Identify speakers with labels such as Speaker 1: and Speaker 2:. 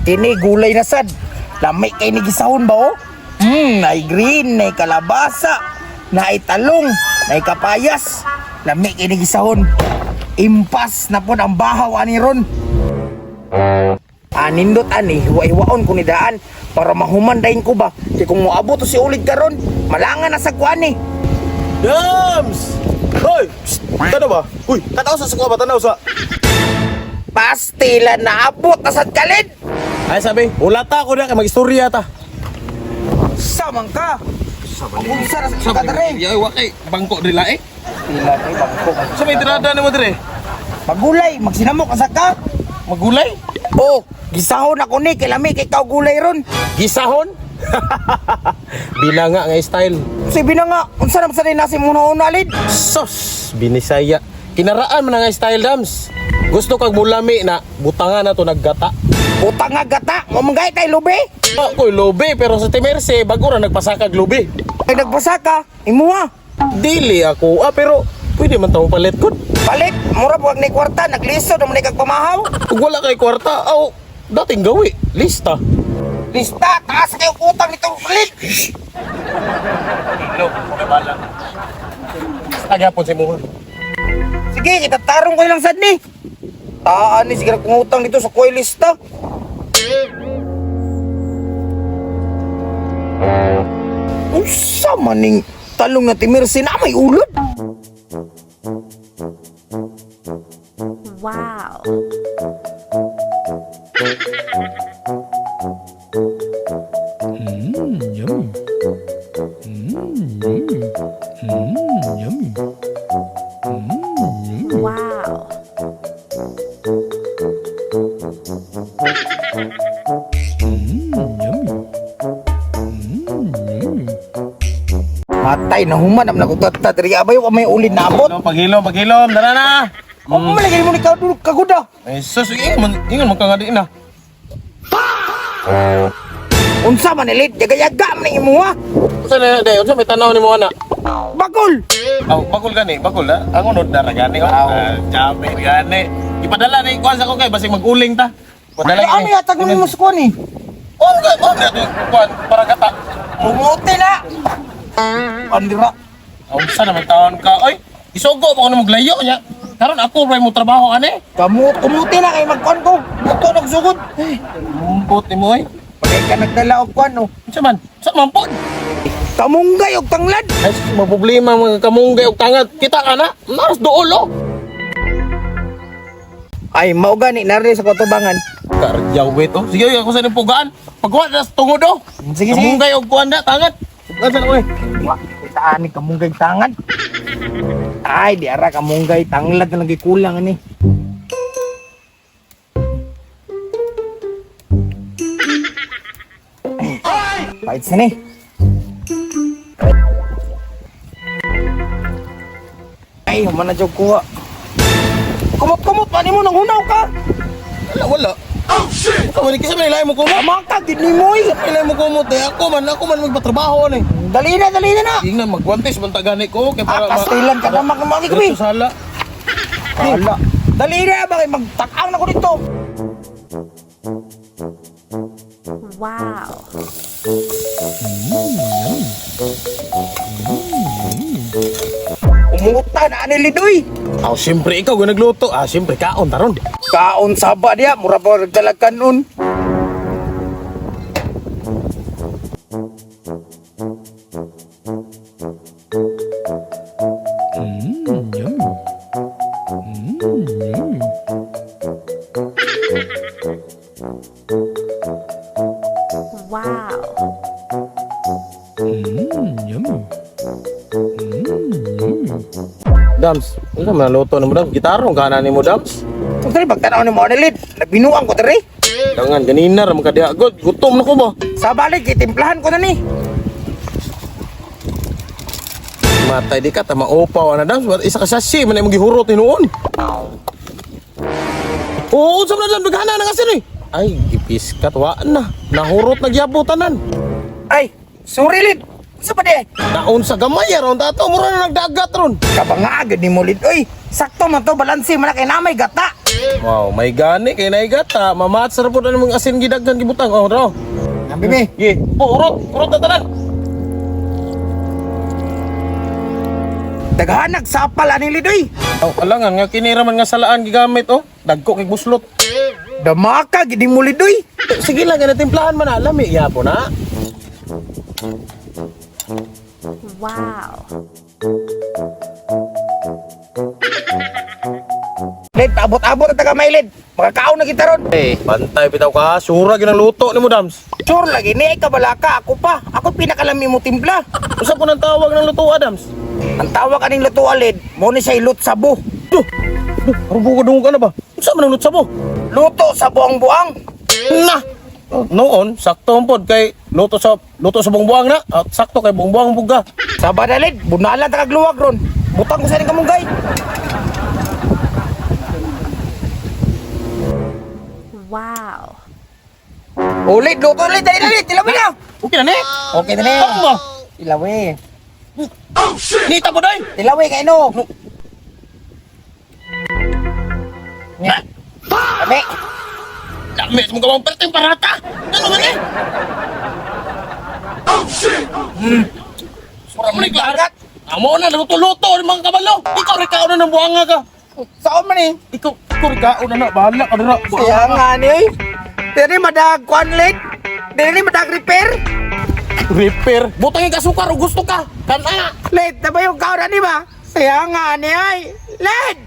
Speaker 1: Kini gulay na sad. Lamay kay ni gisahon ba oh? Nay green, nay kalabasa, nay talong, nay kapayas. Lamay kay ni gisahon. Impas na po ang bahaw ani ron. Anindot ani, hiwa-hiwaon ko ni daan para mahumandahin ko ba. Kaya kung moabot to si ulit karon, malangan na sa kuan ni.
Speaker 2: Dams! Hoy! Tanaw ba? Uy, tanaw sa suko ba? Tanaw sa...
Speaker 1: Pastila na abot na sad kalid.
Speaker 2: Ay sabi, wala ta ako na kay mag-istorya ta.
Speaker 1: Samang ka. Ang sa kadare.
Speaker 2: Yaw wakay bangko dila eh.
Speaker 1: Pila kay bangko.
Speaker 2: Sa may tirada nimo dire?
Speaker 1: Magulay, magsinamok ka ka.
Speaker 2: Magulay?
Speaker 1: Oh, gisahon ako ni kay lami kay kaw gulay ron.
Speaker 2: Gisahon? Binanga nga style.
Speaker 1: Sabi na nga, unsa na sa nasi muna alid?
Speaker 2: Sos, binisaya. Kinaraan man nga style Dams. Gusto kag mulami na butangan na to naggata.
Speaker 1: Utang nga gata, mamangay tay lubi.
Speaker 2: Ako'y lobe pero sa Timerse bago ra nagpasakag lobe.
Speaker 1: Ay nagbasa ka, imuha.
Speaker 2: Dili ako pero pwede man tawo palit kun.
Speaker 1: Palit, mura pag ni kwarta, nagliso naman kag pamahaw.
Speaker 2: Kung wala kay kwarta, aw dating gawi lista.
Speaker 1: Lista, taas kayo utang nitong palit.
Speaker 2: Hello, kabala. Agapon si mo.
Speaker 1: Sige, kita tarong ko lang sad ni. Taan ni sige kung utang dito sa kuy lista. Unsa maning talong na timirsi na may ulod?
Speaker 3: Wow.
Speaker 4: Yummy. Yummy.
Speaker 3: Wow.
Speaker 1: Matay na human am nagutata diri abayo may ulid na abot.
Speaker 2: Paghilom, dara na.
Speaker 1: O malagay mo ni kaguda.
Speaker 2: Ay sus, ingon man ka nga di na.
Speaker 1: Unsa man elit, yaga-yaga man imuha.
Speaker 2: Unsa na day, unsa may tanaw nimo ana?
Speaker 1: Bakol.
Speaker 2: Aw, bakul gani, bakul da. Ang unod dara gani. Jabe gani. Ipadala na ikuan sa ko kay basig maguling ta. Padala
Speaker 1: Ano yatag mo mo sa kuwan ni?
Speaker 2: Oh, kuan para kata.
Speaker 1: Bumuti na. Andira.
Speaker 2: Unsa naman taon ka? Oy, isugo pa ko na maglayo nya. Karon ako ray mo trabaho ani.
Speaker 1: Kumuti na kay magkuan ko. Buto nagsugod.
Speaker 2: Mumpot ni mo oy.
Speaker 1: Pagay ka nagdala og kuan no.
Speaker 2: Unsa man? Sa mampot.
Speaker 1: Kamunggay og tanglad.
Speaker 2: Ay, mga problema mga kamunggay og tangad. Kita ka na. Naras doolo.
Speaker 1: Ay mao gani nari sa katubangan.
Speaker 2: Karyaw wait oh. Sige ako sa ning pugaan. Pagkuha na sa tungod oh.
Speaker 1: Sige sige.
Speaker 2: Kamunggay og kuan da tangad. Asa na oy.
Speaker 1: Kitaan ni kamunggay tangan. Ay di ara kamunggay tanglad na lagi kulang ani. Pahit sini. Ay, mana jog kuha. Kumot-kumot pa mo nang hunaw ka.
Speaker 2: Wala. Oh shit. Kamu ni kisa may lahi mo kumot.
Speaker 1: Tama ka, dinimoy.
Speaker 2: May lahi mo kumot eh. Ako man magpatrabaho ni.
Speaker 1: Dali na na.
Speaker 2: Ingnan magwantes man tagani ko kay para
Speaker 1: Pastilan ka na makamaki ko eh.
Speaker 2: Sala.
Speaker 1: Hala. Dali na ba kay magtakang na ko dito.
Speaker 3: Wow.
Speaker 1: Umuta na ani lidoy.
Speaker 2: Aw siyempre ikaw gyud nagluto. Siyempre kaon taron.
Speaker 1: Kaon saba dia, mura pa nagdalag kanon.
Speaker 4: Yummy.
Speaker 3: Wow.
Speaker 4: Yummy.
Speaker 2: Dams, ano man luto nimo Dams? Gitarong kana nimo Dams?
Speaker 1: Kung tali pagtanaw ni mo ni lid, nabinuang ko tari.
Speaker 2: Dangan ganina ra makadiagod. Gutom na ko ba?
Speaker 1: Sa balik, itimplahan ko na ni.
Speaker 2: Matay di ka ta maupaw na Dams. Isa ka sasi man imong gihurot ni noon. Oo, sa na dagana na kasi ni. Ay, gipiskat wa na. Nahurot na gyabutan nan.
Speaker 1: Ay, sorry lid. Sa pa de?
Speaker 2: Naon sa gamay ron tato mura na nagdagat ron.
Speaker 1: Kabangagad ni mo lid. Uy, sakto man to balansi man na kay namay gata.
Speaker 2: Wow, may gani kay naigata. Mamaat sa rapod ang mga asin gidaghan gibutang. Oh, raw.
Speaker 1: Ambi mi.
Speaker 2: Gi. Oh, urot na tanan.
Speaker 1: Daghanag sapal ani lid uy.
Speaker 2: Oh, alangan nga kiniraman nga salaan gigamit oh. Dagko kay buslot.
Speaker 1: Damaka gid mo lid uy.
Speaker 2: Sige lang ganang timplahan man na lami yapo na.
Speaker 3: Wow.
Speaker 1: Lid, abot-abot na taga may lid. Makakaon na kita ron.
Speaker 2: Eh, bantay bitaw ka. Sura ginang luto nimo dams.
Speaker 1: Sure lagi ni kabalaka ako pa. Ako pinakalami mo timpla.
Speaker 2: Usa po nang tawag ng luto Adams.
Speaker 1: Ang tawag aning luto alid, mo ni say lut sabo.
Speaker 2: Rubo ka na ba? Usa man ang luto mo?
Speaker 1: Luto sa buang-buang.
Speaker 2: Na. Noon, sakto ang pod kay luto sa buang-buang na. At sakto kay buang-buang buga.
Speaker 1: Sa badalid, bunalan ta kag luwag ron. Butang ko sa ning kamunggay.
Speaker 3: Wow.
Speaker 1: Ulit, luto ulit, dali ulit, tilawi na.
Speaker 2: Okay na ni.
Speaker 1: Okay na ni.
Speaker 2: Tama.
Speaker 1: Tilawi.
Speaker 2: Nita po day.
Speaker 1: Tilawi kay no. Nya. Kami.
Speaker 2: Dami mo gawang perting parata. Ano man eh? Sura mo ni
Speaker 1: Lagat.
Speaker 2: Amo na luto-luto ng mga kabalo. Ikaw rekaon na ng buanga ka.
Speaker 1: Saan man eh?
Speaker 2: Ikaw rekaon na bahala ka na.
Speaker 1: Kaya nga ni oy. Dili madag kwan lit. Dili madag repair.
Speaker 2: Repair. Butang ka sukar o gusto ka. Kana.
Speaker 1: Lit, na ba yung kaon ani ba? Kaya nga ni oy. Lit.